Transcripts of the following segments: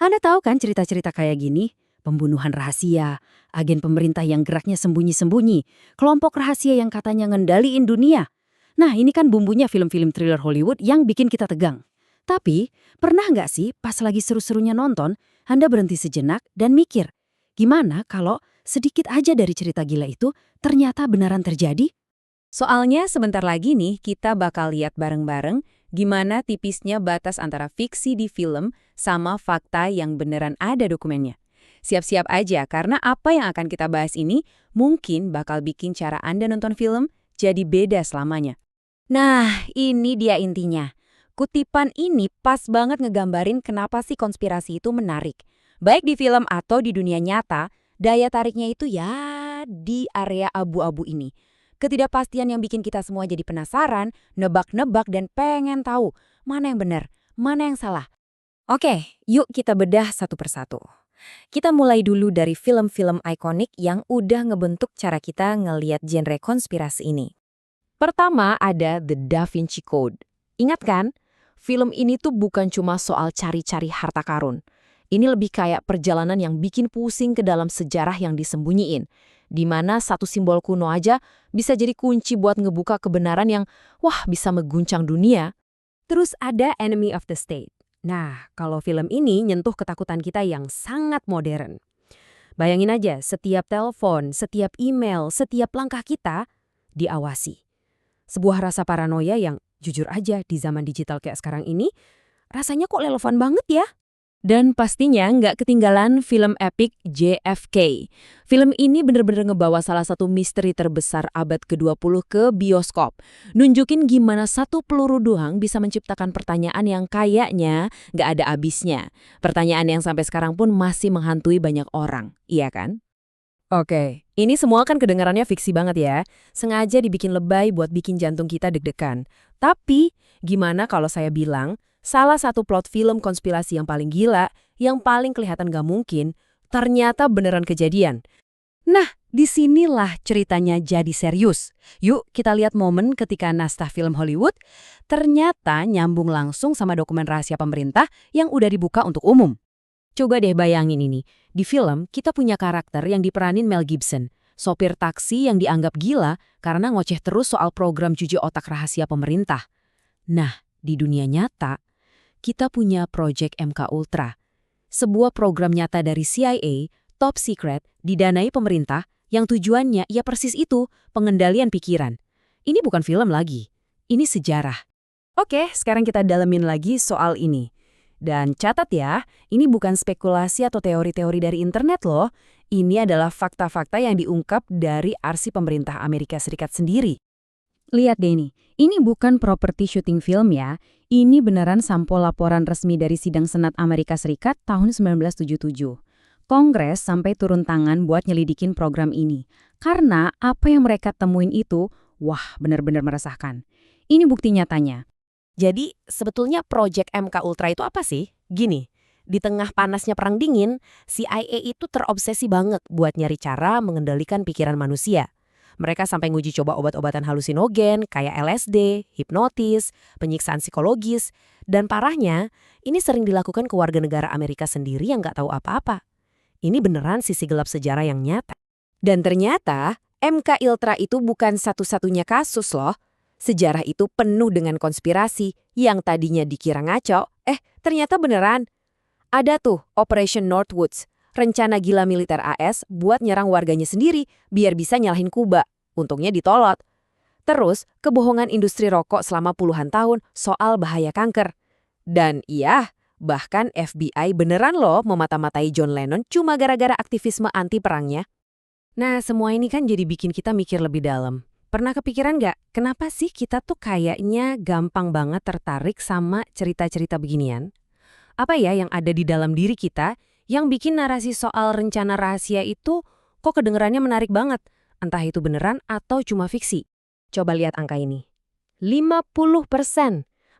Anda tahu kan cerita-cerita kayak gini? Pembunuhan rahasia, agen pemerintah yang geraknya sembunyi-sembunyi, kelompok rahasia yang katanya ngendaliin dunia. Nah, ini kan bumbunya film-film thriller Hollywood yang bikin kita tegang. Tapi, pernah nggak sih pas lagi seru-serunya nonton, Anda berhenti sejenak dan mikir, gimana kalau sedikit aja dari cerita gila itu ternyata beneran terjadi? Soalnya sebentar lagi nih kita bakal lihat bareng-bareng gimana tipisnya batas antara fiksi di film sama fakta yang beneran ada dokumennya. Siap-siap aja karena apa yang akan kita bahas ini mungkin bakal bikin cara Anda nonton film jadi beda selamanya. Nah, ini dia intinya. Kutipan ini pas banget ngegambarin kenapa sih konspirasi itu menarik. Baik di film atau di dunia nyata, daya tariknya itu ya di area abu-abu ini. Ketidakpastian yang bikin kita semua jadi penasaran, nebak-nebak dan pengen tahu mana yang benar, mana yang salah. Oke, yuk kita bedah satu persatu. Kita mulai dulu dari film-film ikonik yang udah ngebentuk cara kita ngelihat genre konspirasi ini. Pertama ada The Da Vinci Code. Ingat kan? Film ini tuh bukan cuma soal cari-cari harta karun. Ini lebih kayak perjalanan yang bikin pusing ke dalam sejarah yang disembunyiin. Di mana satu simbol kuno aja bisa jadi kunci buat ngebuka kebenaran yang, wah, bisa mengguncang dunia. Terus ada Enemy of the State. Nah, kalau film ini nyentuh ketakutan kita yang sangat modern. Bayangin aja, setiap telepon, setiap email, setiap langkah kita diawasi. Sebuah rasa paranoia yang jujur aja di zaman digital kayak sekarang ini, rasanya kok relevan banget ya? Dan pastinya nggak ketinggalan film epik JFK. Film ini bener-bener ngebawa salah satu misteri terbesar abad ke-20 ke bioskop. Nunjukin gimana satu peluru doang bisa menciptakan pertanyaan yang kayaknya nggak ada habisnya. Pertanyaan yang sampai sekarang pun masih menghantui banyak orang, iya kan? Oke, ini semua kan kedengarannya fiksi banget ya. Sengaja dibikin lebay buat bikin jantung kita deg-degan. Tapi, gimana kalau saya bilang, salah satu plot film konspirasi yang paling gila, yang paling kelihatan gak mungkin, ternyata beneran kejadian. Nah, disinilah ceritanya jadi serius. Yuk kita lihat momen ketika naskah film Hollywood ternyata nyambung langsung sama dokumen rahasia pemerintah yang udah dibuka untuk umum. Coba deh bayangin ini, di film kita punya karakter yang diperanin Mel Gibson, sopir taksi yang dianggap gila karena ngoceh terus soal program cuci otak rahasia pemerintah. Nah, di dunia nyata, kita punya Project MK Ultra, sebuah program nyata dari CIA, top secret, didanai pemerintah, yang tujuannya ya persis itu, pengendalian pikiran. Ini bukan film lagi, ini sejarah. Oke, sekarang kita dalemin lagi soal ini. Dan catat ya, ini bukan spekulasi atau teori-teori dari internet loh. Ini adalah fakta-fakta yang diungkap dari arsip pemerintah Amerika Serikat sendiri. Lihat deh ini bukan properti syuting film ya. Ini beneran sampul laporan resmi dari sidang Senat Amerika Serikat tahun 1977. Kongres sampai turun tangan buat nyelidikin program ini. Karena apa yang mereka temuin itu, wah bener-bener meresahkan. Ini bukti nyatanya. Jadi, sebetulnya Project MK Ultra itu apa sih? Gini, di tengah panasnya Perang Dingin, CIA itu terobsesi banget buat nyari cara mengendalikan pikiran manusia. Mereka sampai nguji coba obat-obatan halusinogen kayak LSD, hipnotis, penyiksaan psikologis, dan parahnya, ini sering dilakukan ke warga negara Amerika sendiri yang nggak tahu apa-apa. Ini beneran sisi gelap sejarah yang nyata. Dan ternyata, MK Ultra itu bukan satu-satunya kasus loh. Sejarah itu penuh dengan konspirasi yang tadinya dikira ngaco, ternyata beneran. Ada tuh Operation Northwoods, rencana gila militer AS buat nyerang warganya sendiri biar bisa nyalahin Kuba. Untungnya ditolak. Terus, kebohongan industri rokok selama puluhan tahun soal bahaya kanker. Dan iya, bahkan FBI beneran loh memata-matai John Lennon cuma gara-gara aktivisme anti perangnya. Nah, semua ini kan jadi bikin kita mikir lebih dalam. Pernah kepikiran nggak, kenapa sih kita tuh kayaknya gampang banget tertarik sama cerita-cerita beginian? Apa ya yang ada di dalam diri kita yang bikin narasi soal rencana rahasia itu kok kedengerannya menarik banget? Entah itu beneran atau cuma fiksi. Coba lihat angka ini. 50%.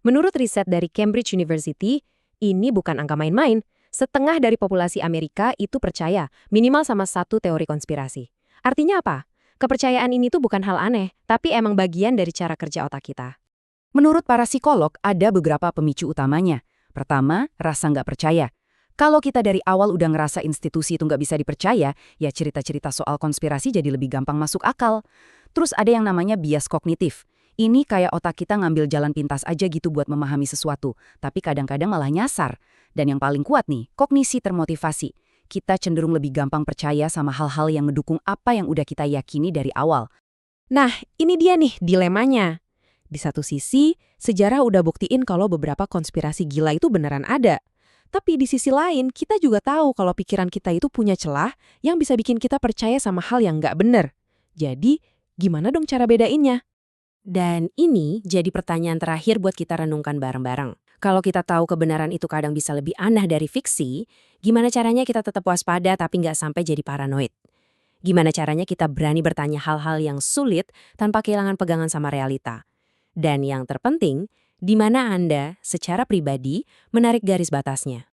Menurut riset dari Cambridge University, ini bukan angka main-main. Setengah dari populasi Amerika itu percaya minimal sama satu teori konspirasi. Artinya apa? Kepercayaan ini tuh bukan hal aneh, tapi emang bagian dari cara kerja otak kita. Menurut para psikolog, ada beberapa pemicu utamanya. Pertama, rasa nggak percaya. Kalau kita dari awal udah ngerasa institusi itu nggak bisa dipercaya, ya cerita-cerita soal konspirasi jadi lebih gampang masuk akal. Terus ada yang namanya bias kognitif. Ini kayak otak kita ngambil jalan pintas aja gitu buat memahami sesuatu, tapi kadang-kadang malah nyasar. Dan yang paling kuat nih, kognisi termotivasi. Kita cenderung lebih gampang percaya sama hal-hal yang mendukung apa yang udah kita yakini dari awal. Nah, ini dia nih dilemanya. Di satu sisi, sejarah udah buktiin kalau beberapa konspirasi gila itu beneran ada. Tapi di sisi lain, kita juga tahu kalau pikiran kita itu punya celah yang bisa bikin kita percaya sama hal yang nggak bener. Jadi, gimana dong cara bedainnya? Dan ini jadi pertanyaan terakhir buat kita renungkan bareng-bareng. Kalau kita tahu kebenaran itu kadang bisa lebih aneh dari fiksi, gimana caranya kita tetap waspada tapi nggak sampai jadi paranoid? Gimana caranya kita berani bertanya hal-hal yang sulit tanpa kehilangan pegangan sama realita? Dan yang terpenting, di mana Anda secara pribadi menarik garis batasnya?